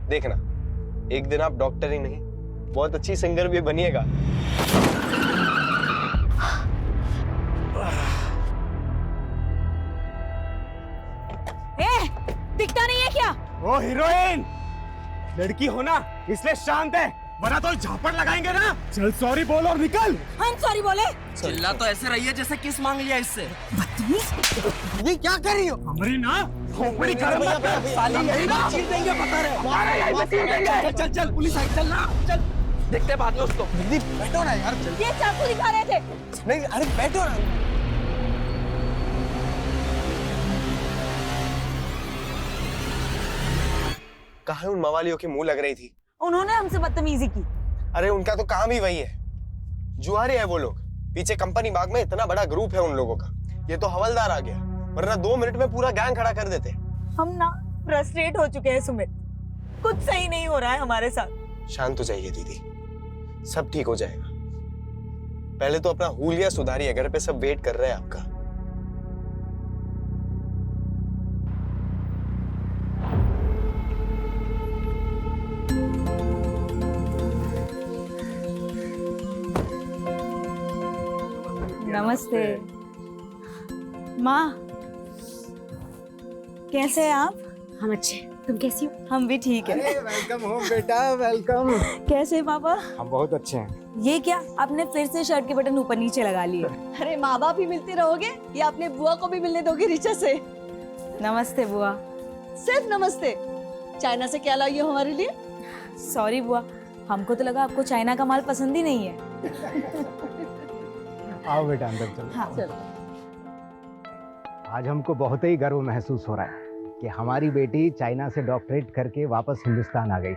देखना, एक दिन आप डॉक्टर ही नहीं, बहुत अच्छी सिंगर भी बनिएगा। दिखता नहीं है क्या? ओ हीरोइन, लड़की हो ना इसलिए शांत है, वरना तो झापड़ लगाएंगे ना। चल सॉरी बोल और निकल। हम सॉरी बोले? चिल्ला तो ऐसे रही है जैसे किस मांग लिया इससे। ये क्या कर रही हो? हमारी ना खोपड़ी गरम मत कर, साली यही ना चीर देंगे, पता रहे हमारा यही पे चीर देंगे। चल चल पुलिस आई, चल ना चल, देखते बाद में उसको। बैठो ना यार, चल। ये चाकू दिखा रहे थे। नहीं अरे बैठो ना। कहाँ उन मवालियों की मुंह लग रही थी? उन्होंने हमसे बदतमीजी की। अरे उनका तो काम ही वही है, जुआरे है वो लोग। पीछे कंपनी बाग में इतना बड़ा ग्रुप है उन लोगों का। ये तो हवलदार आ गया, वरना 2 मिनट में पूरा गैंग खड़ा कर देते। हम ना फ्रस्ट्रेट हो चुके हैं सुमित, कुछ सही नहीं हो रहा है हमारे साथ। शांत हो जाइए दीदी, सब ठीक हो जाएगा। पहले तो अपना हुलिया सुधारिए, घर पे सब वेट कर रहे हैं आपका। नमस्ते माँ, कैसे हैं आप? हम अच्छे, तुम कैसी हो? हम भी ठीक है। वेलकम होम बेटा, वेलकम। कैसे हैं पापा? हम बहुत अच्छे हैं। ये क्या, आपने फिर से शर्ट के बटन ऊपर नीचे लगा लिए? अरे माँ बाप ही मिलते रहोगे या अपने बुआ को भी मिलने दोगे ऋचा से? नमस्ते बुआ। सिर्फ नमस्ते। चाइना से क्या लाई हो हमारे लिए? सॉरी बुआ, हमको तो लगा आपको चाइना का माल पसंद ही नहीं है। आओ बेटा अंदर चलो। हाँ चलो। आज हमको बहुत ही गर्व महसूस हो रहा है कि हमारी बेटी चाइना से डॉक्टरेट करके वापस हिंदुस्तान आ गई।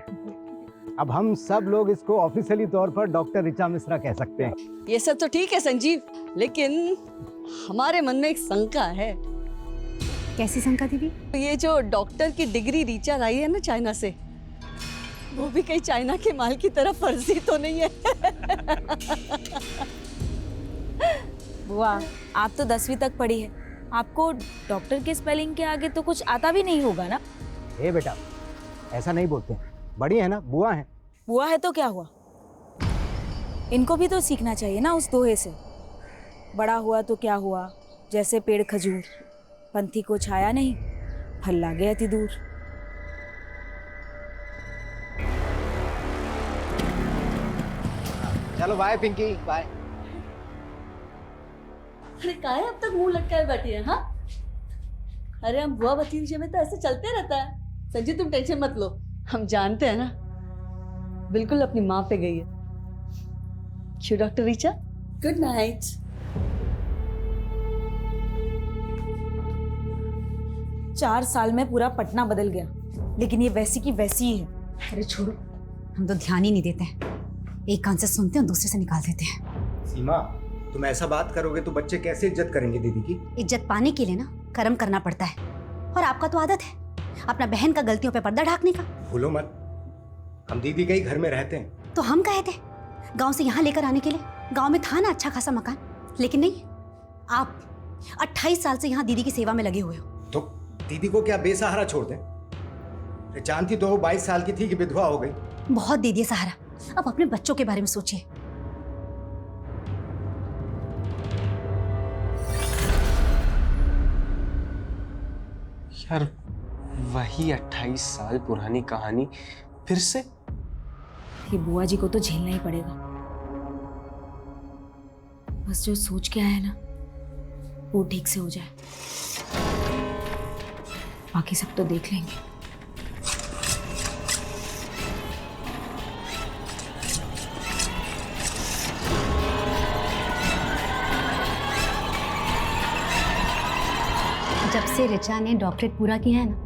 अब हम सब लोग इसको ऑफिशियली तौर पर डॉक्टर ऋचा मिश्रा कह सकते हैं। ये सब तो ठीक है संजीव, लेकिन हमारे मन में एक शंका है। कैसी शंका दीदी? ये जो डॉक्टर की डिग्री ऋचा लाई है ना चाइना से, वो भी कहीं चाइना के माल की तरह फर्जी तो नहीं है? बुआ, आप तो 10वीं तक पढ़ी है, आपको डॉक्टर के स्पेलिंग के आगे तो कुछ आता भी नहीं होगा ना? ए बेटा, ऐसा नहीं बोलते, बड़ी है ना, बुआ है। बुआ है तो क्या हुआ, इनको भी तो सीखना चाहिए ना उस दोहे से। बड़ा हुआ तो क्या हुआ, जैसे पेड़ खजूर, पंथी को छाया नहीं, फल लागे अति दूर। चलो बाय पिंकी, बाय। अरे काहे अब तक मुंह लटकाए बैठी है? हाँ, अरे हम बुआ भतीजे में तो ऐसे चलते रहता है। संजीव तुम टेंशन मत लो, हम जानते हैं ना, बिल्कुल अपनी माँ पे गई है। क्यों डॉक्टर ऋचा? Good night. चार साल में पूरा पटना बदल गया, लेकिन ये वैसी की वैसी ही है। अरे छोड़ो, हम तो ध्यान ही नहीं देते हैं। एक कान से सुनते हैं, दूसरे से निकाल देते हैं। सीमा, तुम ऐसा बात करोगे तो बच्चे कैसे इज्जत करेंगे दीदी की? इज्जत पाने के लिए ना कर्म करना पड़ता है, और आपका तो आदत है अपना बहन का गलतियों पे पर्दा ढाकने का। भूलो मत, हम दीदी के ही घर में रहते हैं। तो हम कहे थे गांव से यहाँ लेकर आने के लिए। गांव में था ना अच्छा खासा मकान, लेकिन नहीं, आप 28 साल से यहाँ दीदी की सेवा में लगे हुए हो। तो दीदी को क्या बेसहारा छोड़ दें? जानती तो 22 साल की थी कि विधवा हो गई। बहुत दे दिए सहारा, अब अपने बच्चों के बारे में सोचिए। यार वही 28 साल पुरानी कहानी फिर से। ये बुआ जी को तो झेलना ही पड़ेगा। बस जो सोच के आया है ना, वो ठीक से हो जाए, बाकी सब तो देख लेंगे। जब से ऋचा ने डॉक्टरेट पूरा किया है ना,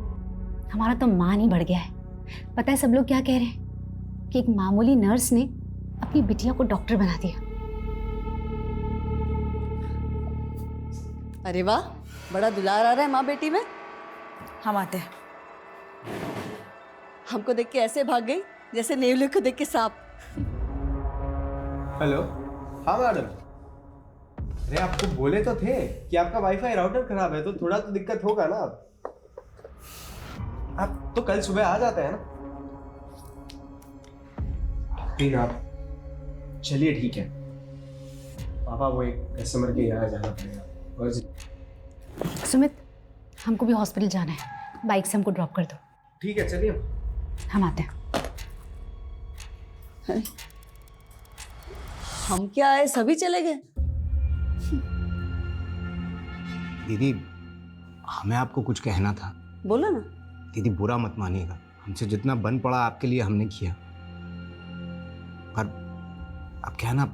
हमारा तो मान ही बढ़ गया है। पता है सब लोग क्या कह रहे हैं कि एक मामूली नर्स ने अपनी बिटिया को डॉक्टर बना दिया। अरे वाह, बड़ा दुलार आ रहा है माँ बेटी में। हम आते हैं। हमको देख के ऐसे भाग गई जैसे नेवले को देख के सांप। हेलो। हाँ मैडम, अरे आपको बोले तो थे कि आपका वाईफाई राउटर खराब है, तो थोड़ा तो दिक्कत होगा ना। आप तो कल सुबह आ जाते हैं ना। प्लीज आप चलिए, ठीक है पापा, वो एक कस्टमर के यहाँ जाना पड़ेगा और सुमित, हमको भी हॉस्पिटल जाना है, बाइक से हमको ड्रॉप कर दो। ठीक है चलिए। हम आते हैं। हम क्या आए, सभी चले गए। दीदी, हमें आपको कुछ कहना था। बोलो ना। दीदी बुरा मत मानिएगा, हमसे जितना बन पड़ा आपके लिए हमने किया, पर अब क्या है ना,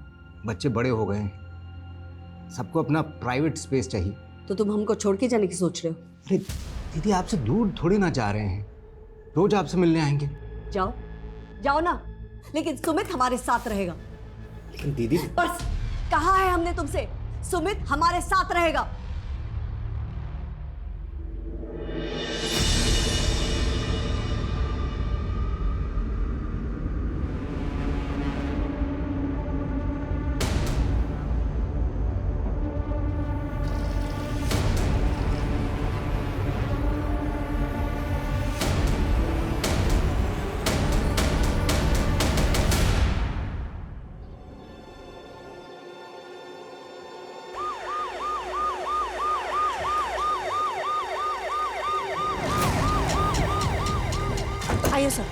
बच्चे बड़े हो गए हैं, सबको अपना प्राइवेट स्पेस चाहिए। तो तुम हमको छोड़ के जाने की सोच रहे हो? अरे दीदी, आपसे दूर थोड़ी ना जा रहे हैं, रोज आपसे मिलने आएंगे। जाओ जाओ ना, लेकिन सुमित हमारे साथ रहेगा। लेकिन दीदी, बस कहा है हमने तुमसे, सुमित हमारे साथ रहेगा। आइए सर।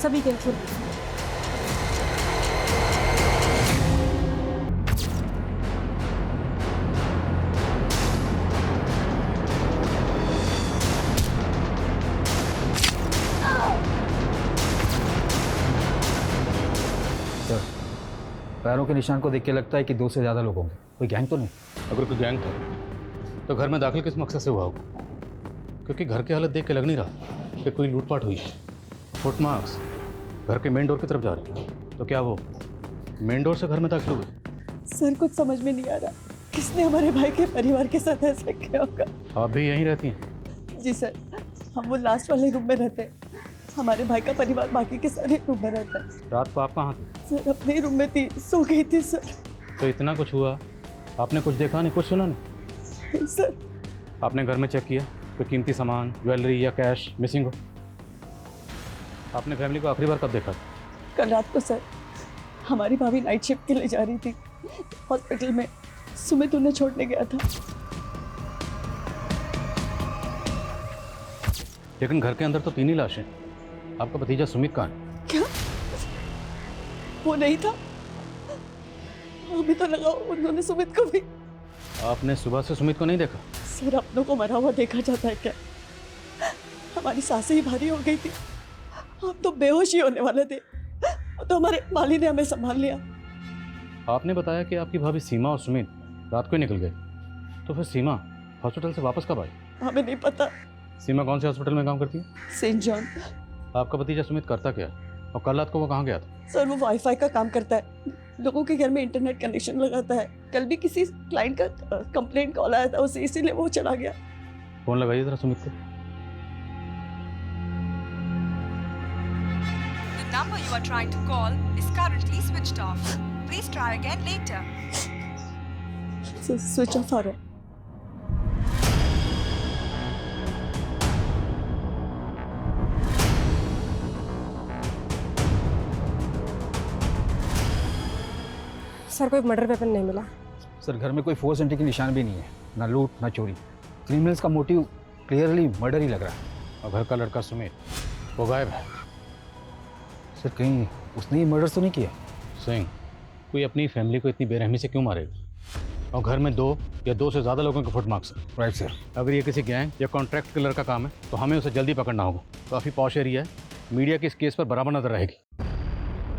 सभी केयरफुल। पैरों के निशान को देख के लगता है कि 2 से ज़्यादा लोग होंगे। कोई गैंग तो नहीं? अगर कोई गैंग था तो घर में दाखिल किस मकसद से हुआ होगा? क्योंकि घर की हालत देख के लग नहीं रहा कि कोई लूटपाट हुई है। फुटमार्क्स घर के मेन डोर की तरफ जा रही है, तो क्या वो मेन डोर से घर में दाखिल हुए? सर कुछ समझ में नहीं आ रहा, किसने हमारे भाई के परिवार के साथ ऐसा किया होगा। आप भी यहीं रहती हैं? जी सर, हम वो लास्ट वाले रूम में रहते हैं, हमारे भाई का परिवार बाकी के सारे रूम में रहता है। रात को आप कहाँ थे? सर अपने रूम में थी, सो गई थी सर। तो इतना कुछ हुआ, आपने कुछ देखा नहीं, कुछ सुना नहीं? सर आपने घर में चेक किया कोई कीमती सामान, ज्वेलरी या कैश मिसिंग हो? आपने फैमिली को आखिरी बार कब देखा? कल रात को सर, हमारी भाभी नाइट शिफ्ट के लिए जा रही थी हॉस्पिटल में, सुमित उन्हें छोड़ने गया था। लेकिन घर के अंदर तो 3 ही लाशें। आपका भतीजा सुमित कहाँ है? क्या वो नहीं था? हमें तो लगा उन्होंने सुमित को भी। आपने सुबह से सुमित को नहीं देखा? सर अपनों को मरा हुआ देखा जाता है क्या? हमारी सांसें ही भारी हो गई थी, हम तो बेहोश ही होने वाले थे, तो हमारे माली ने हमें संभाल लिया। आपने बताया कि आपकी भाभी सीमा और सुमित रात को ही निकल गए, तो फिर सीमा हॉस्पिटल से वापस कब आई? हमें नहीं पता। सीमा कौन से हॉस्पिटल में काम करती है? Saint John. आपका भतीजा सुमित करता क्या, और कल रात को वो कहाँ गया था? सर वो वाईफाई का काम करता है, लोगों के घर में इंटरनेट कनेक्शन लगाता है। कल भी किसी क्लाइंट का कंप्लेंट कॉल आया था उसे, इसीलिए वो चला गया। फोन लगाइए जरा सुमित को। The number you are trying to call is currently switched off. Please try again later. Switch off आ रहा है। सर कोई मर्डर वेपन नहीं मिला। सर घर में कोई फोर्स एंट्री की निशान भी नहीं है, ना लूट ना चोरी। क्रिमिनल्स का मोटिव क्लियरली मर्डर ही लग रहा है। और घर का लड़का सुमित वो गायब है। सर कहीं उसने ही मर्डर तो नहीं किया? सिंह, कोई अपनी फैमिली को इतनी बेरहमी से क्यों मारेगा? और घर में 2 या 2 से ज़्यादा लोगों के फुटमार्क्स हैं। Right sir. अगर ये किसी गैंग या कॉन्ट्रैक्ट किलर का काम है तो हमें उसे जल्दी पकड़ना होगा। काफ़ी पॉश एरिया है, मीडिया की इस केस पर बराबर नजर रहेगी।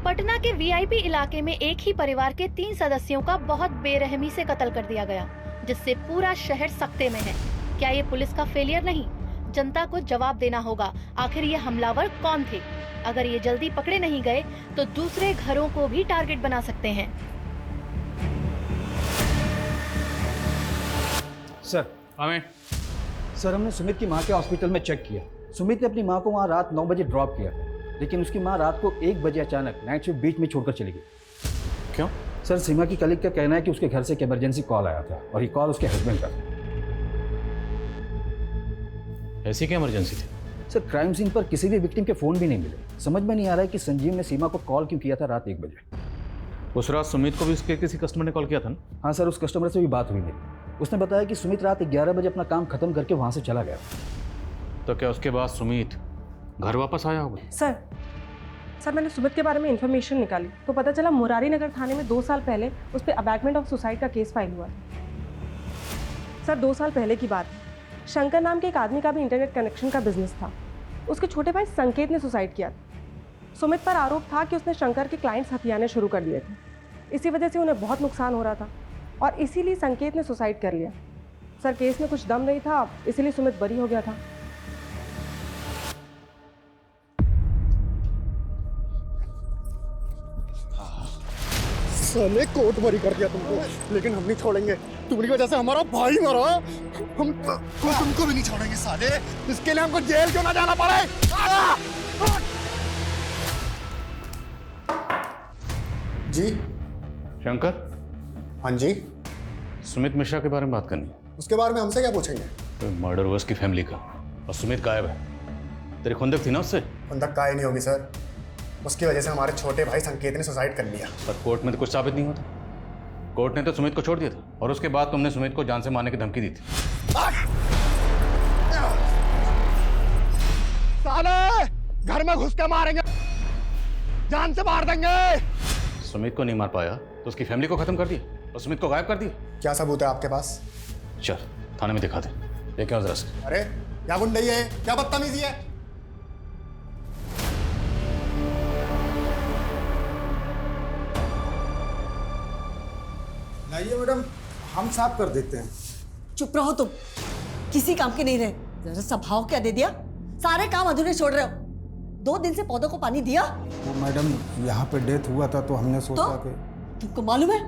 पटना के वीआईपी इलाके में एक ही परिवार के 3 सदस्यों का बहुत बेरहमी से कत्ल कर दिया गया, जिससे पूरा शहर सख्ते में है। क्या ये पुलिस का फेलियर नहीं? जनता को जवाब देना होगा, आखिर ये हमलावर कौन थे? अगर ये जल्दी पकड़े नहीं गए तो दूसरे घरों को भी टारगेट बना सकते हैं। सर हमें सर हमने सुमित की माँ के हॉस्पिटल में चेक किया। सुमित ने अपनी माँ को वहाँ रात 9 बजे ड्रॉप किया था, लेकिन उसकी माँ रात को 1 बजे अचानक नाइट शिफ्ट बीच में छोड़कर चली गई। क्यों? सर सीमा की कलीग का कहना है कि उसके घर से एक इमरजेंसी कॉल आया था और ये कॉल उसके हस्बैंड का था। ऐसी क्या इमरजेंसी थी? सर क्राइम सीन पर किसी भी विक्टिम के फ़ोन भी नहीं मिले। समझ में नहीं आ रहा है कि संजीव ने सीमा को कॉल क्यों किया था रात 1 बजे। उस रात सुमित को भी उसके किसी कस्टमर ने कॉल किया था ना? हाँ सर, उस कस्टमर से भी बात हुई मेरी। उसने बताया कि सुमित रात 11 बजे अपना काम खत्म करके वहाँ से चला गया। तो क्या उसके बाद सुमित घर वापस आया होगा? सर मैंने सुमित के बारे में इंफॉर्मेशन निकाली तो पता चला मुरारी नगर थाने में 2 साल पहले उस पर अबैटमेंट ऑफ सुसाइड का केस फाइल हुआ था। सर 2 साल पहले की बात है। शंकर नाम के एक आदमी का भी इंटरनेट कनेक्शन का बिजनेस था। उसके छोटे भाई संकेत ने सुसाइड किया था। सुमित पर आरोप था कि उसने शंकर के क्लाइंट्स हथियाने शुरू कर दिए थे। इसी वजह से उन्हें बहुत नुकसान हो रहा था और इसीलिए संकेत ने सुसाइड कर लिया। सर केस में कुछ दम नहीं था, इसीलिए सुमित बरी हो गया था। साले कोर्ट बरी कर दिया तुमको, लेकिन हम नहीं छोड़ेंगे। तुम्हारी वजह से हमारा भाई मरा, हम तुमको भी नहीं छोड़ेंगे साले। इसके लिए हमको जेल क्यों ना जाना पड़े। जी शंकर। हाँ जी। सुमित मिश्रा के बारे में बात करनी है। उसके बारे में हमसे क्या पूछेंगे? तो मर्डर हुआ उसकी फैमिली का और सुमित गायब है। तेरी खुंदक थी ना उससे? खुंदक काहे नहीं होगी सर, उसकी वजह से हमारे छोटे भाई संकेत ने सुसाइड कर लिया। पर कोर्ट में तो कुछ साबित नहीं होता। कोर्ट ने तो सुमित को छोड़ दिया था और उसके बाद तुमने सुमित को जान से मारने की धमकी दी थी। साले घर में घुस के मारेंगे, जान से मार देंगे। सुमित को नहीं मार पाया तो उसकी फैमिली को खत्म कर दिया और सुमित को गायब कर दिया। क्या सबूत है आपके पास? चल थाने में दिखा दे। लेके आओ जरा से। अरे क्या गुंडई है, क्या बदतमीजी है। लाइए मैडम, हम साफ कर देते हैं। चुप रहो तुम, किसी काम के नहीं रहे। जरा सा भाव क्या दे दिया, सारे काम अधूरे छोड़ रहे हो। 2 दिन से पौधों को पानी दिया? वो मैडम यहाँ पे डेथ हुआ था तो हमने सोचा कि तुमको मालूम है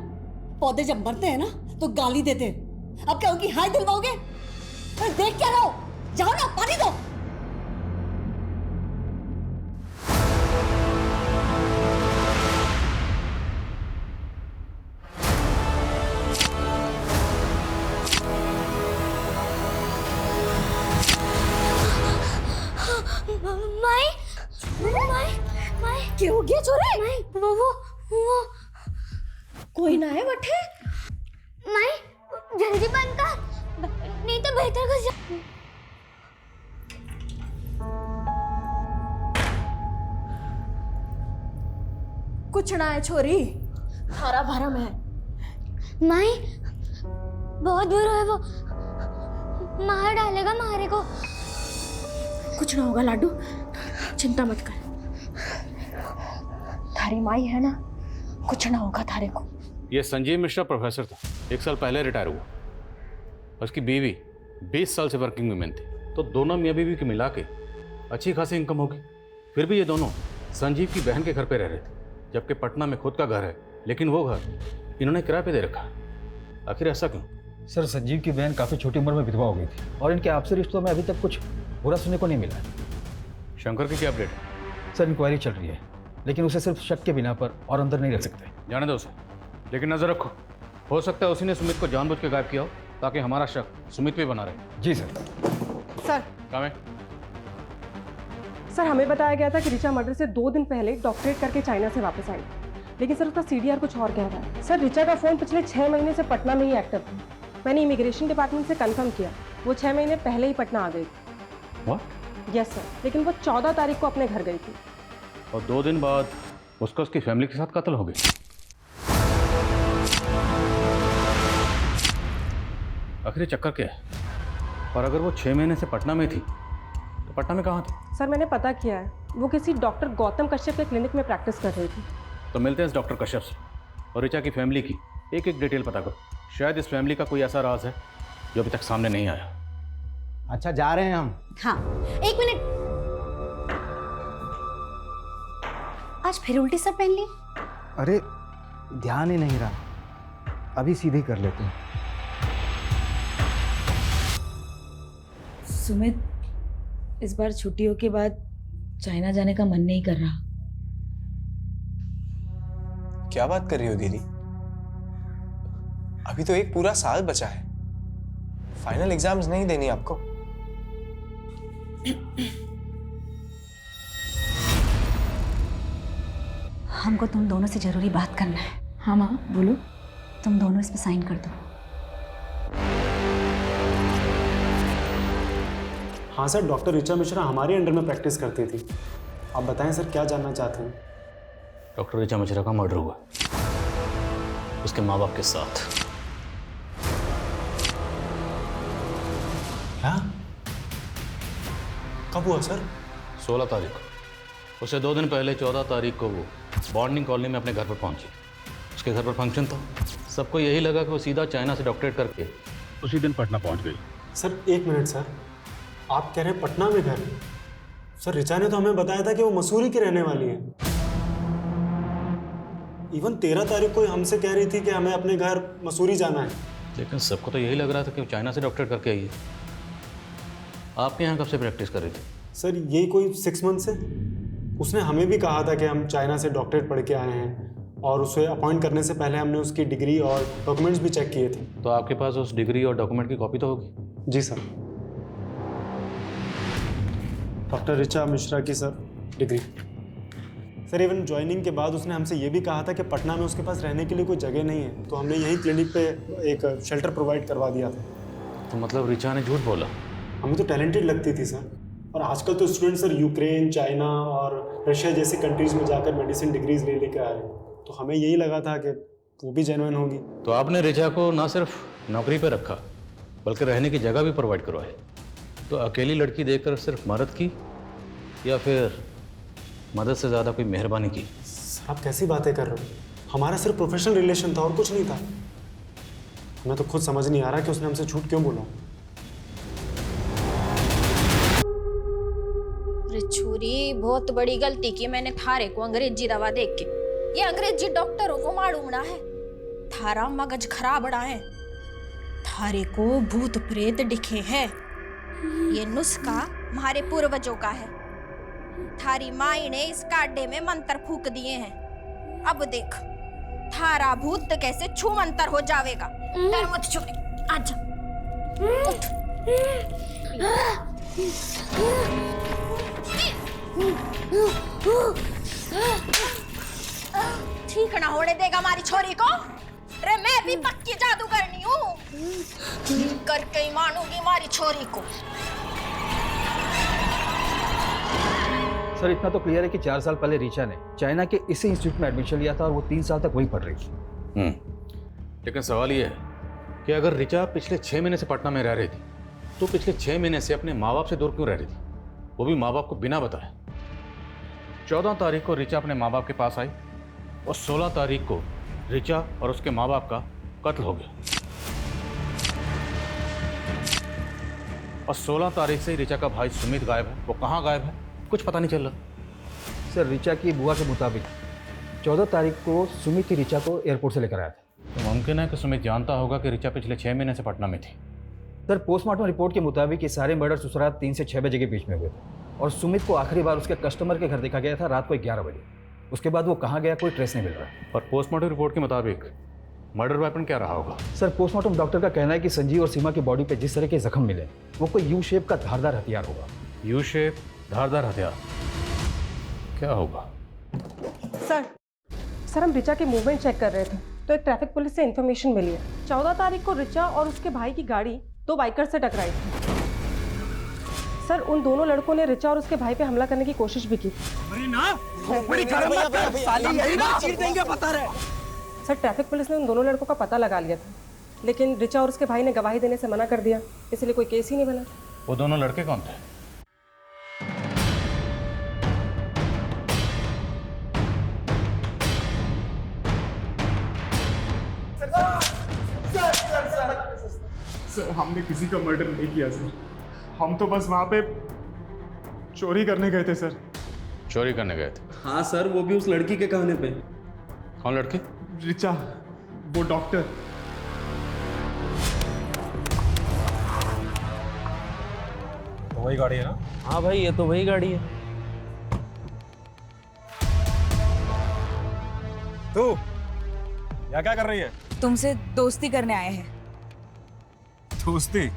पौधे जब मरते हैं ना तो गाली देते हैं। अब क्या उनकी हाय दिलवाओगे? अरे देख क्या रहो, जाओ ना पानी दो। क्या हो गया छोरे? वो कोई ना है बटे। माई जल्दी बंद कर, नहीं तो बेहतर घुस जा। कुछ ना है छोरी, हरा भरम है। माई बहुत बुरा है वो, मार डालेगा मारे को। कुछ ना होगा लाडू, चिंता मत कर। थारी माई है ना, कुछ ना होगा थारे को। ये संजीव मिश्रा प्रोफेसर था, 1 साल पहले रिटायर हुआ। उसकी बीवी 20 साल से वर्किंग वुमेन थी, तो दोनों मियाँ बीवी के मिला के अच्छी खासी इनकम होगी। फिर भी ये दोनों संजीव की बहन के घर पे रह रहे थे, जबकि पटना में खुद का घर है, लेकिन वो घर इन्होंने किराए पे दे रखा। आखिर ऐसा क्यों? सर संजीव की बहन काफ़ी छोटी उम्र में विधवा हो गई थी और इनके आपसी रिश्तों में अभी तक कुछ बुरा सुनने को नहीं मिला है। शंकर की क्या अपडेट है? सर इंक्वायरी चल रही है, लेकिन उसे सिर्फ शक के बिना पर और अंदर नहीं रख सकते। जाने दो उसे, लेकिन नजर रखो, हो सकता है उसी ने सुमित को जानबूझ के गायब किया हो ताकि हमारा शक सुमित पे बना रहे। जी सर। सर काम है। सर हमें बताया गया था कि रिचा मर्डर से 2 दिन पहले डॉक्टरेट करके चाइना से वापस आई, लेकिन सर उसका सीडीआर कुछ और कह रहा है। सर रिचा का फ़ोन पिछले 6 महीने से पटना में ही एक्टिव था। मैंने इमिग्रेशन डिपार्टमेंट से कंफर्म किया, वो 6 महीने पहले ही पटना आ गई थी। यस सर, लेकिन वो 14 तारीख को अपने घर गई थी और 2 दिन बाद उसका उसकी फैमिली के साथ कत्ल हो गया। आखिर चक्कर क्या है? और अगर वो 6 महीने से पटना में थी तो पटना में कहाँ थी? सर मैंने पता किया है, वो किसी डॉक्टर गौतम कश्यप के क्लिनिक में प्रैक्टिस कर रही थी। तो मिलते हैं इस डॉक्टर कश्यप से और रिचा की फैमिली की एक एक डिटेल पता करो। शायद इस फैमिली का कोई ऐसा राज है जो अभी तक सामने नहीं आया। अच्छा जा रहे हैं हम। हाँ 1 मिनट, आज फिर उल्टी सब पहन ली? अरे ध्यान ही नहीं रहा, अभी सीधे कर लेते हैं। सुमित इस बार छुट्टियों के बाद चाइना जाने का मन नहीं कर रहा। क्या बात कर रही हो दीदी? अभी तो 1 पूरा साल बचा है, फाइनल एग्जाम्स नहीं देनी आपको? हमको तुम दोनों से जरूरी बात करना है। हाँ माँ बोलो। तुम दोनों इस पे साइन कर दो। हाँ सर, डॉक्टर ऋचा मिश्रा हमारे अंडर में प्रैक्टिस करती थी। आप बताएं सर, क्या जानना चाहते हैं? डॉक्टर ऋचा मिश्रा का मर्डर हुआ उसके माँ बाप के साथ। क्या? कब हुआ सर? 16 तारीख को। उससे 2 दिन पहले 14 तारीख को वो बॉन्डिंग कॉलोनी में अपने घर पर पहुंची। उसके घर पर फंक्शन था। सबको यही लगा कि वो सीधा चाइना से डॉक्टरेट करके उसी दिन पटना पहुंच गई। सर 1 मिनट सर, आप कह रहे हैं पटना में घर? सर ऋचा ने तो हमें बताया था कि वो मसूरी की रहने वाली है। इवन 13 तारीख को हमसे कह रही थी कि हमें अपने घर मसूरी जाना है। लेकिन सबको तो यही लग रहा था कि वो चाइना से डॉक्टरेट करके आई है। आपके यहाँ कब से प्रैक्टिस कर रही थी? सर यही कोई 6 मंथ से। उसने हमें भी कहा था कि हम चाइना से डॉक्टरेट पढ़ के आए हैं, और उसे अपॉइंट करने से पहले हमने उसकी डिग्री और डॉक्यूमेंट्स भी चेक किए थे। तो आपके पास उस डिग्री और डॉक्यूमेंट की कॉपी तो होगी? जी सर। डॉक्टर ऋचा मिश्रा की sir degree. Sir even joining के बाद उसने हमसे ये भी कहा था कि पटना में उसके पास रहने के लिए कोई जगह नहीं है, तो हमने यहीं क्लिनिक पे एक शेल्टर प्रोवाइड करवा दिया था। तो मतलब ऋचा ने झूठ बोला? हमें तो टैलेंटेड लगती थी सर। और आजकल तो स्टूडेंट सर यूक्रेन, चाइना और रशिया जैसे कंट्रीज़ में जाकर मेडिसिन डिग्रीज ले लेकर आ रहे हैं, तो हमें यही लगा था कि वो भी जेन्युइन होगी। तो आपने ऋचा को ना सिर्फ नौकरी पे रखा बल्कि रहने की जगह भी प्रोवाइड करवाई। तो अकेली लड़की देखकर सिर्फ मदद की या फिर मदद से ज़्यादा कोई मेहरबानी की? सर आप कैसी बातें कर रहे हो? हमारा सिर्फ प्रोफेशनल रिलेशन था और कुछ नहीं था। हमें तो खुद समझ नहीं आ रहा कि उसने हमसे झूठ क्यों बोला। छुरी बहुत बड़ी गलती की मैंने थारे को अंग्रेजी दवा देख के। ये अंग्रेजी डॉक्टरों को मालूम ना है, थारा मगज खराब रहा है। थारे को भूत प्रेत दिखे हैं। ये नुस्खा हमारे पूर्वजों का है। थारी माई ने इस काड्डे में मंत्र फूक दिए हैं। अब देख थारा भूत कैसे छू मंतर हो जाएगा। डर मत छोरी, आजा उठ। ठीक ना होने देगा हमारी छोरी को? अरे मैं भी पक्की जादूगरनी हूँ, ठीक करके ही मानूंगी हमारी छोरी को। सर इतना तो क्लियर है कि 4 साल पहले ऋचा ने चाइना के इसी इंस्टीट्यूट में एडमिशन लिया था और वो 3 साल तक वहीं पढ़ रही थी। लेकिन सवाल ये है कि अगर ऋचा पिछले 6 महीने से पटना में रह रही थी तो पिछले 6 महीने से अपने माँ बाप से दूर क्यों रह रही थी, वो भी माँ बाप को बिना बताए? 14 तारीख को ऋचा अपने माँ बाप के पास आई और 16 तारीख को ऋचा और उसके माँ बाप का कत्ल हो गया। और 16 तारीख से ही ऋचा का भाई सुमित गायब है। वो कहाँ गायब है कुछ पता नहीं चल रहा। सर ऋचा की बुआ के मुताबिक 14 तारीख को सुमित ही ऋचा को एयरपोर्ट से लेकर आया था। तो मुमकिन है कि सुमित जानता होगा कि ऋचा पिछले 6 महीने से पटना में थी। सर पोस्टमार्टम रिपोर्ट के मुताबिक ये सारे मर्डर्स उस रात 3 से 6 बजे के बीच में हुए थे और सुमित को आखिरी बार उसके कस्टमर के घर देखा गया था रात को 11 बजे। उसके बाद वो कहाँ गया कोई ट्रेस नहीं मिल रहा। और पोस्टमार्टम रिपोर्ट के मुताबिक मर्डर वेपन क्या रहा होगा? सर पोस्टमार्टम डॉक्टर का कहना है कि संजीव और सीमा की बॉडी पे जिस तरह के जख्म मिले वो कोई यू शेप का धारदार हथियार होगा। यू शेप धारदार हथियार क्या होगा? सर हम ऋचा के मूवमेंट चेक कर रहे थे तो एक ट्रैफिक पुलिस से इन्फॉर्मेशन मिली है 14 तारीख को ऋचा और उसके भाई की गाड़ी 2 बाइकर से टकराई थी। सर उन दोनों लड़कों ने ऋचा और उसके भाई पे हमला करने की कोशिश भी की थी। सर ट्रैफिक पुलिस ने उन दोनों लड़कों का पता लगा लिया था, लेकिन ऋचा और उसके भाई ने गवाही देने से मना कर दिया, इसलिए कोई केस ही नहीं बना। वो दोनों लड़के कौन थे? सर हमने किसी का मर्डर नहीं किया सर। हम तो बस वहाँ पे चोरी करने गए थे सर। चोरी करने गए थे? हाँ सर, वो भी उस लड़की के कहने पे। कौन लड़की? ऋचा, वो डॉक्टर। तो वही गाड़ी है ना? हाँ भाई ये तो वही गाड़ी है। तू यहाँ क्या कर रही है? तुमसे दोस्ती करने आए हैं। दोस्ती?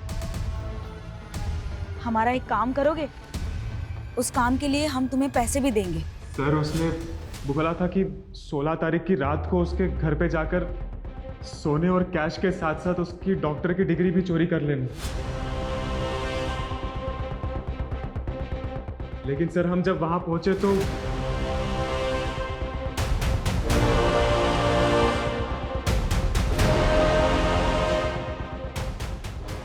हमारा एक काम करोगे? उस काम के लिए हम तुम्हें पैसे भी देंगे। सर उसने बोला था कि 16 तारीख की रात को उसके घर पे जाकर सोने और कैश के साथ साथ उसकी डॉक्टर की डिग्री भी चोरी कर लेना। लेकिन सर हम जब वहां पहुंचे तो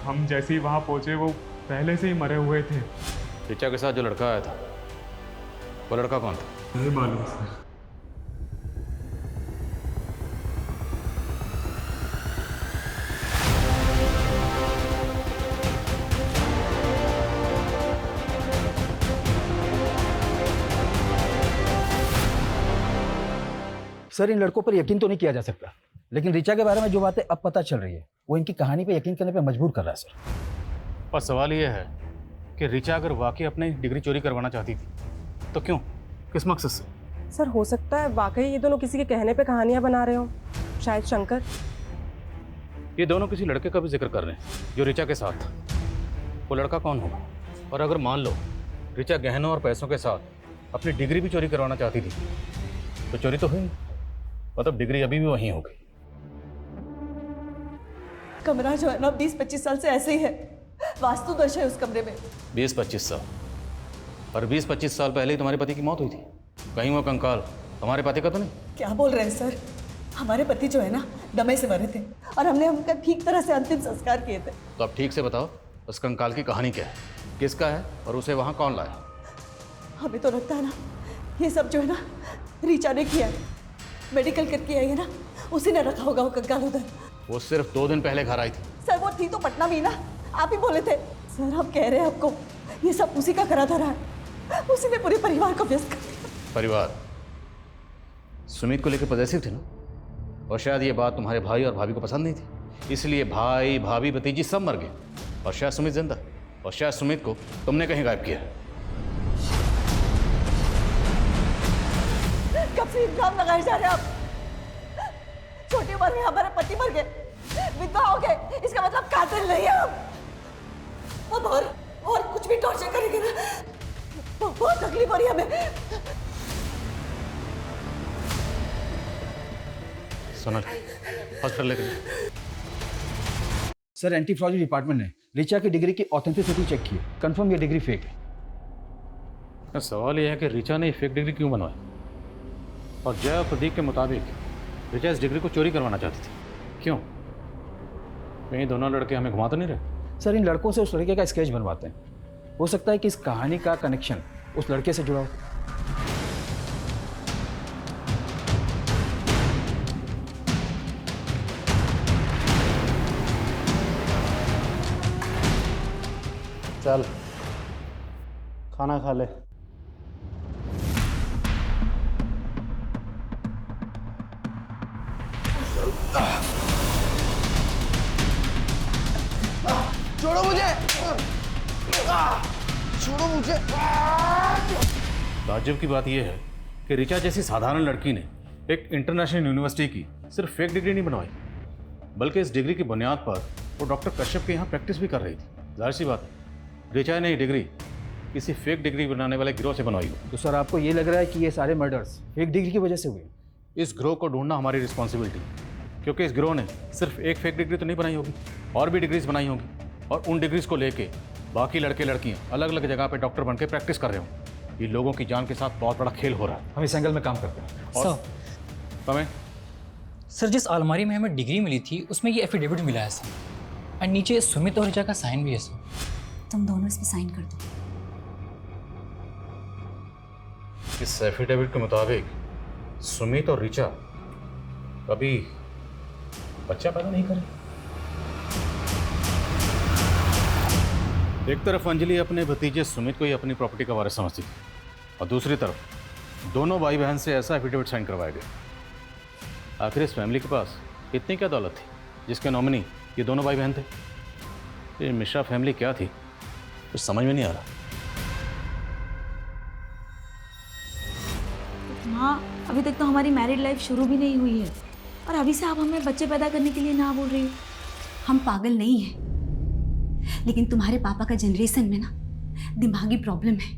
हम जैसे ही वहां पहुंचे वो पहले से ही मरे हुए थे। ऋचा के साथ जो लड़का आया था वो लड़का कौन था? नहीं मालूम सर। सर इन लड़कों पर यकीन तो नहीं किया जा सकता, लेकिन ऋचा के बारे में जो बातें अब पता चल रही है वो इनकी कहानी पे यकीन करने पे मजबूर कर रहा है सर। पर सवाल ये है कि ऋचा अगर वाकई अपनी डिग्री चोरी करवाना चाहती थी तो क्यों, किस मकसद से? सर हो सकता है वाकई ये दोनों किसी के कहने पे कहानियां बना रहे हो, शायद शंकर। ये दोनों किसी लड़के का भी जिक्र कर रहे हैं जो ऋचा के साथ था। वो लड़का कौन होगा? और अगर मान लो ऋचा गहनों और पैसों के साथ अपनी डिग्री भी चोरी करवाना चाहती थी तो चोरी तो हुई, मतलब डिग्री अभी भी वहीं होगी। कमरा जो है ना 20-25 साल से ऐसे ही है, वास्तु दोष है उस कमरे में। 20-25 साल? और 20-25 साल पहले ही तुम्हारे पति की मौत हुई थी। कहीं वो कंकाल तुम्हारे पति का तो नहीं? क्या बोल रहे हैं सर? हमारे पति जो है ना दमे से मरे थे और हमने उनका ठीक तरह से अंतिम संस्कार किए थे। तो अब ठीक से बताओ उस कंकाल की कहानी क्या है, किसका है और उसे वहाँ कौन लाया? हमें तो लगता है ना ये सब जो है ना ऋचा ने किया है। मेडिकल करके आई है ना, उसी ने रखा होगा वो कंकाल उधर। वो सिर्फ 2 दिन पहले घर आई थी। सर वो थी तो पटना में ही ना, आप ही बोले थे। सर हम कह रहे हैं आपको ये सब उसी का करा धरा है, उसी ने पूरे परिवार को व्यस्त कर दिया। परिवार? सुमित को लेकर पॉजिटिव थे ना, और शायद ये बात तुम्हारे भाई और भाभी को पसंद नहीं थी, इसलिए भाई भाभी भतीजी सब मर गए और शायद सुमित जिंदा, और शायद सुमित को तुमने कहीं गायब किया। कब से इल्जाम लगाए जा रहे हैं आप? छोटी उम्र में हमारे पति मर गए, विधवा हो गए, इसका मतलब कातिल नहीं है हम। अब और कुछ भी टॉर्चर करेंगे ना, बहुत तकलीफ हो रही है हमें। सोनल हॉस्पिटल लेकर। सर एंटी फ्रॉड डिपार्टमेंट ने ऋचा की डिग्री की ऑथेंटिसिटी चेक की, कंफर्म ये डिग्री फेक है। सवाल यह है कि ऋचा ने फेक डिग्री क्यों बनवाई? और जय और प्रदीप के मुताबिक ऋचा इस डिग्री को चोरी करवाना चाहती थी, क्यों? ये दोनों लड़के हमें घुमा तो नहीं रहे? सर इन लड़कों से उस लड़के का स्केच बनवाते हैं, हो सकता है कि इस कहानी का कनेक्शन उस लड़के से जुड़ा हो। चल खाना खा ले। छोड़ो मुझे, छोड़ो मुझे। ताज्जुब की बात यह है कि ऋचा जैसी साधारण लड़की ने एक इंटरनेशनल यूनिवर्सिटी की सिर्फ फेक डिग्री नहीं बनवाई, बल्कि इस डिग्री की बुनियाद पर वो डॉक्टर कश्यप के यहाँ प्रैक्टिस भी कर रही थी। जाहिर सी बात है ऋचा ने ये डिग्री किसी फेक डिग्री बनाने वाले गिरोह से बनवाई हो। तो सर आपको ये लग रहा है कि ये सारे मर्डर्स फेक डिग्री की वजह से हुए? इस गिरोह को ढूंढना हमारी रिस्पॉन्सिबिलिटी, क्योंकि इस गिरोह ने सिर्फ एक फेक डिग्री तो नहीं बनाई होगी, और भी डिग्रीज बनाई होगी, और उन डिग्रीज को लेके बाकी लड़के लड़कियां अलग अलग जगह पे डॉक्टर बनके प्रैक्टिस कर रहे हो। ये लोगों की जान के साथ बहुत बड़ा खेल हो रहा है। हम इस एंगल में काम करते हैं। और तुम्हें सर जिस अलमारी में हमें डिग्री मिली थी उसमें ये एफिडेविट मिला है सर, और नीचे सुमित और ऋचा का साइन भी है सर। तुम दोनों इसमें साइन कर दो। इस एफिडेविट के मुताबिक सुमित और ऋचा कभी बच्चा पैदा नहीं करे। एक तरफ अंजलि अपने भतीजे सुमित को ही अपनी प्रॉपर्टी का वारिस समझती थी, और दूसरी तरफ दोनों भाई बहन से ऐसा एफिडेविट साइन करवाया गया। आखिर इस फैमिली के पास इतनी क्या दौलत थी जिसके नॉमिनी ये दोनों भाई बहन थे? ये मिश्रा फैमिली क्या थी कुछ समझ में नहीं आ रहा। हाँ, अभी तक तो हमारी मैरिड लाइफ शुरू भी नहीं हुई है और अभी से आप हमें बच्चे पैदा करने के लिए ना बोल रही हो। हम पागल नहीं हैं, लेकिन तुम्हारे पापा का जनरेशन में ना दिमागी प्रॉब्लम है।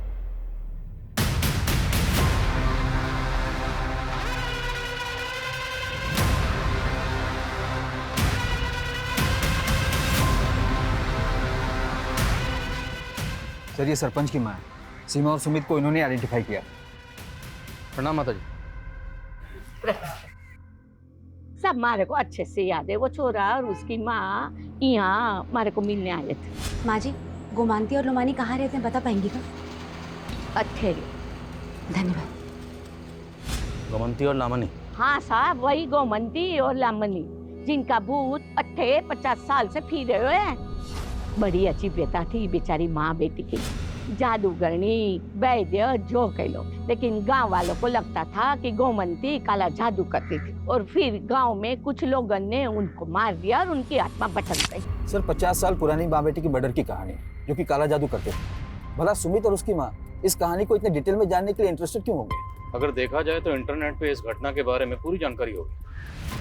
सर ये सरपंच की माँ है, सीमा और सुमित को इन्होंने आइडेंटिफाई किया। प्रणाम माता जी। सब मारे को अच्छे से याद है, वो छोरा और उसकी माँ यहाँ मारे को मिलने आए थे। माँ जी, गोमांती और लोमानी कहाँ रहते हैं, बता पाएंगी क्या? अच्छे रे। धन्यवाद। गोमंती और लामनी? हाँ साहब, वही गोमंती और लामनी जिनका भूत 50 साल से फिर रहे हैं। बड़ी अच्छी बेटा थी बेचारी माँ बेटी की, जादूगरनी वैद्य जो कह लो, लेकिन गांव वालों को लगता था कि गोमंती काला जादू करती थी, और फिर गांव में कुछ लोगों ने उनको मार दिया और उनकी आत्मा भटक गई। सर 50 साल पुरानी माँ बेटी की मर्डर की कहानी जो कि काला जादू करते थे। भला सुमित और उसकी माँ इस कहानी को इतने डिटेल में जानने के लिए इंटरेस्टेड क्यों हो गए? अगर देखा जाए तो इंटरनेट पे इस घटना के बारे में पूरी जानकारी होगी,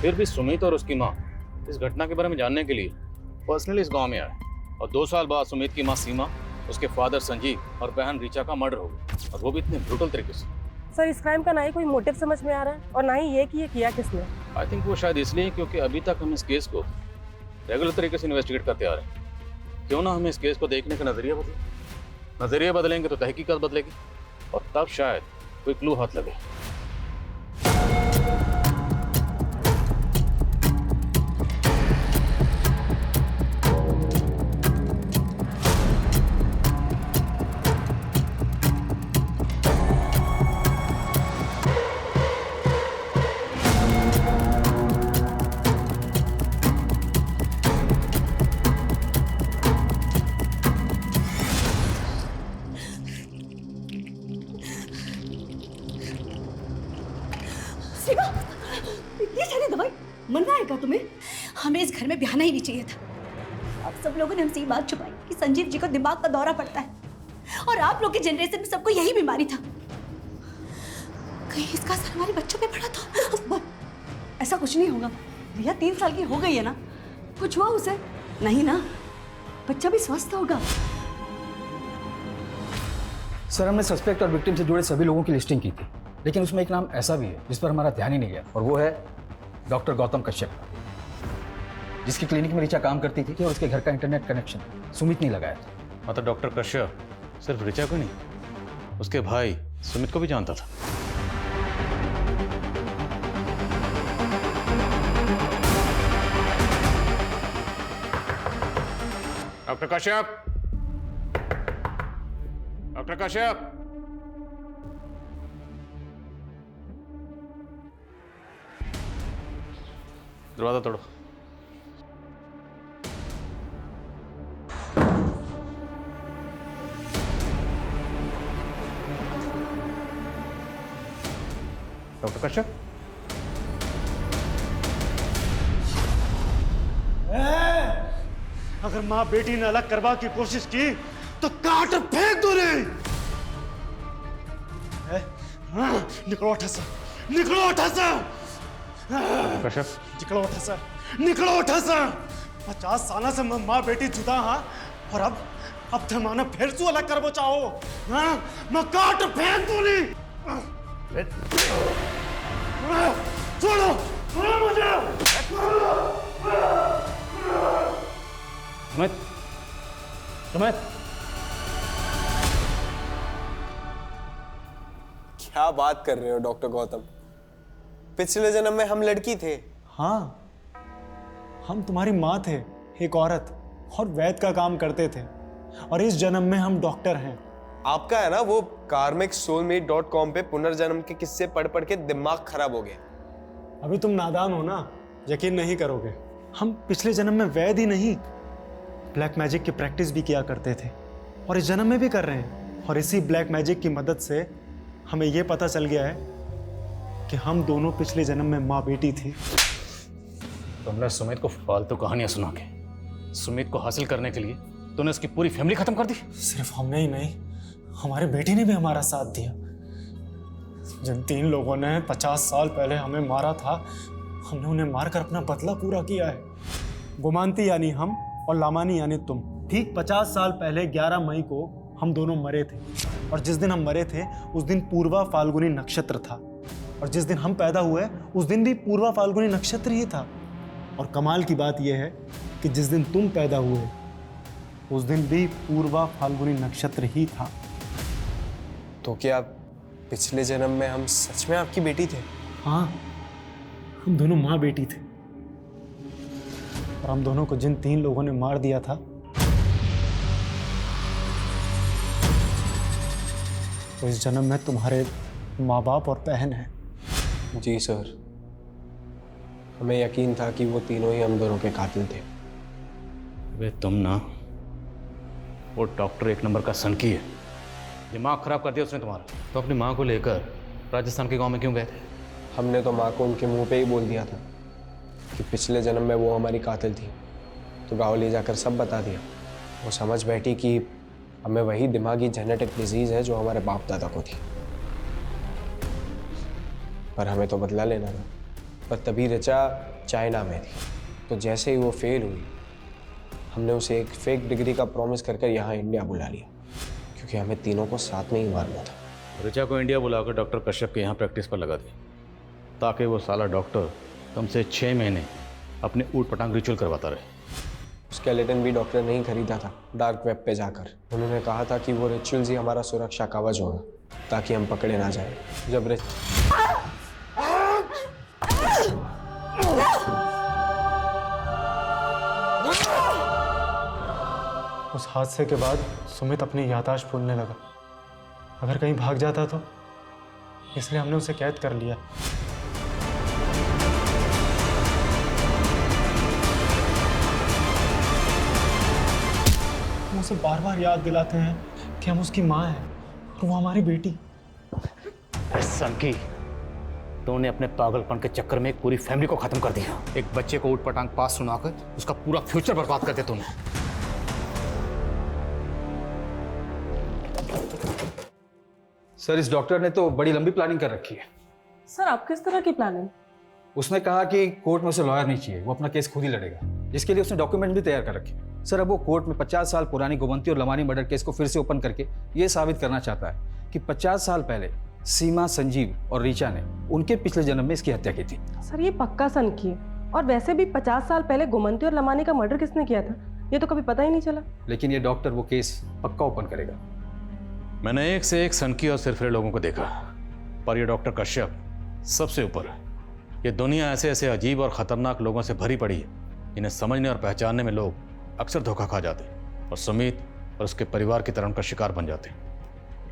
फिर भी सुमित और उसकी माँ इस घटना के बारे में जानने के लिए पर्सनली इस गांव में आए, और 2 साल बाद सुमित की माँ सीमा, उसके फादर संजीव और बहन ऋचा का मर्डर हो गया, और वो भी इतने ब्रूटल तरीके से। सर इस क्राइम का ना ही कोई मोटिव समझ में आ रहा है और ना ही ये कि ये किया किसने। आई थिंक वो शायद इसलिए क्योंकि अभी तक हम इस केस को रेगुलर तरीके से इन्वेस्टिगेट करते आ रहे हैं। क्यों ना हम इस केस को देखने का नजरिया बदलें? नजरिया बदलेंगे तो तहकीकात बदलेगी, और तब शायद कोई क्लू हाथ लगे। शिवा, इतनी सारी दवाई मरना है क्या तुम्हें? हमें इस घर में ब्याहना ही नहीं चाहिए था। आप सब लोगों ने हमसे ये बात छुपाई कि संजीव जी को दिमाग का दौरा पड़ता है, और आप लोग की जनरेशन में सबको यही बीमारी था। कहीं इसका असर हमारे बच्चों पे पड़ा तो? ऐसा कुछ नहीं होगा भैया, 3 साल की हो गई है ना, कुछ हुआ उसे? नहीं ना, बच्चा भी स्वस्थ होगा। सर हमने सस्पेक्ट और विक्टिम से जुड़े सभी लोगों की लिस्टिंग की थी, लेकिन उसमें एक नाम ऐसा भी है जिस पर हमारा ध्यान ही नहीं गया, और वो है डॉक्टर गौतम कश्यप, जिसकी क्लिनिक में ऋचा काम करती थी और उसके घर का इंटरनेट कनेक्शन सुमित ने लगाया था। मतलब डॉक्टर कश्यप सिर्फ ऋचा को नहीं, उसके भाई सुमित को भी जानता था। डॉक्टर कश्यप, डॉक्टर कश्यप, दरवाजा तोड़ो। डॉक्टर कश्यप, अगर माँ बेटी ने अलग करवा की कोशिश की तो काट फेंक दो रे। निकलो उठा सर, निकलो उठा सर, कश्यप निकलो उठा सर, निकलो उठा सर। 50 साल से माँ बेटी जुदा, हाँ, और अब जमाना फिर से अलग करवो चाहो, हाँ? मैं काट फेंक दूंगी। छोड़ो, छोड़ो मुझे। सुमित, सुमित, क्या बात कर रहे हो डॉक्टर गौतम? पिछले जन्म में हम लड़की थे। हाँ, हम तुम्हारी माँ थे, एक औरत, और वैद का काम करते थे, और इस जन्म में हम डॉक्टर हैं। आपका है ना वो karmicsoulmate.com पे पुनर्जन्म के किस्से पढ़ पढ़ के दिमाग खराब हो गया। अभी तुम नादान हो ना, यकीन नहीं करोगे। हम पिछले जन्म में वैद ही नहीं, ब्लैक मैजिक की प्रैक्टिस भी किया करते थे, और इस जन्म में भी कर रहे हैं। और इसी ब्लैक मैजिक की मदद से हमें यह पता चल गया है कि हम दोनों पिछले जन्म में माँ बेटी थी। तुमने सुमित को फालतू कहानियां सुना के सुमित को हासिल करने के लिए तूने उसकी पूरी फैमिली खत्म कर दी। सिर्फ हमने ही नहीं, हमारे बेटी ने भी हमारा साथ दिया। जिन 3 लोगों ने 50 साल पहले हमें मारा था, हमने उन्हें मारकर अपना बदला पूरा किया है। गोमांती यानी हम और लामानी यानी तुम। ठीक 50 साल पहले 11 मई को हम दोनों मरे थे, और जिस दिन हम मरे थे उस दिन पूर्वा फाल्गुनी नक्षत्र था, और जिस दिन हम पैदा हुए उस दिन भी पूर्वा फाल्गुनी नक्षत्र ही था। और कमाल की बात यह है कि जिस दिन तुम पैदा हुए उस दिन भी पूर्वा फाल्गुनी नक्षत्र ही था। तो क्या पिछले जन्म में हम सच में आपकी बेटी थे? हाँ, हम दोनों माँ बेटी थे। और हम दोनों को जिन 3 लोगों ने मार दिया था, तो इस जन्म में तुम्हारे माँ बाप और बहन है। जी सर, हमें यकीन था कि वो तीनों ही हम दोनों के कातिल थे। वे तुम ना, वो डॉक्टर 1 नंबर का सनकी है, दिमाग खराब कर दिया उसने तुम्हारा। तो अपनी माँ को लेकर राजस्थान के गांव में क्यों गए थे? हमने तो माँ को उनके मुंह पे ही बोल दिया था कि पिछले जन्म में वो हमारी कातिल थी, तो गाँव ले जाकर सब बता दिया। वो समझ बैठी कि हमें वही दिमागी जेनेटिक डिजीज़ है जो हमारे बाप दादा को थी, पर हमें तो बदला लेना था। पर तभी ऋचा चाइना में थी, तो जैसे ही वो फेल हुई, हमने उसे एक फेक डिग्री का प्रॉमिस कर यहाँ इंडिया बुला लिया, क्योंकि हमें तीनों को साथ में ही मारना था। ऋचा को इंडिया बुलाकर डॉक्टर कश्यप के यहाँ प्रैक्टिस पर लगा दी, ताकि वो साला डॉक्टर तुमसे 6 महीने अपने ऊट पटांग रिचुअल करवाता रहे। स्केलेटन भी डॉक्टर नहीं खरीदा था, डार्क वेब पे जाकर। उन्होंने कहा था कि वो रिचुअल्स ही हमारा सुरक्षा कवच होगा, ताकि हम पकड़े ना जाए। जब उस हादसे के बाद सुमित अपनी याददाश्त भूलने लगा। अगर कहीं भाग जाता तो, इसलिए हमने उसे कैद कर लिया। हम उसे बार बार याद दिलाते हैं कि हम उसकी माँ हैं और वो हमारी बेटी। सनकी, तूने अपने पागलपन के चक्कर में एक पूरी फैमिली को खत्म कर दिया। एक बच्चे को ऊट पटांग पास सुनाकर उसका पूरा फ्यूचर बर्बाद कर दिया तूने। सर, इस डॉक्टर ने तो बड़ी लंबी प्लानिंग कर रखी है। सर, आप किस तरह की प्लानिंग? उसने कहा कि कोर्ट में उसे लॉयर नहीं चाहिए, वो अपना केस खुद ही लड़ेगा, जिसके लिए उसने डॉक्यूमेंट भी तैयार कर रखे। सर, अब वो कोर्ट में 50 साल पुरानी गोमंती और लमानी मर्डर केस को फिर से ओपन करके ये साबित करना चाहता है कि 50 साल पहले सीमा, संजीव और रीचा ने उनके पिछले जन्म में इसकी हत्या की थी। सर, ये पक्का सनकी है। और वैसे भी 50 साल पहले गोमंती और लमानी का मर्डर किसने किया था, ये तो कभी पता ही नहीं चला। लेकिन ये डॉक्टर वो केस पक्का ओपन करेगा। मैंने एक से एक सनकी और सिरफिरे लोगों को देखा, पर ये डॉक्टर कश्यप सबसे ऊपर है। ये दुनिया ऐसे ऐसे अजीब और ख़तरनाक लोगों से भरी पड़ी है, इन्हें समझने और पहचानने में लोग अक्सर धोखा खा जाते हैं और सुमित और उसके परिवार की तरह उनका शिकार बन जाते हैं।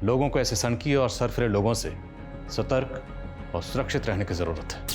लोगों को ऐसे सनकी और सरफिरे लोगों से सतर्क और सुरक्षित रहने की ज़रूरत है।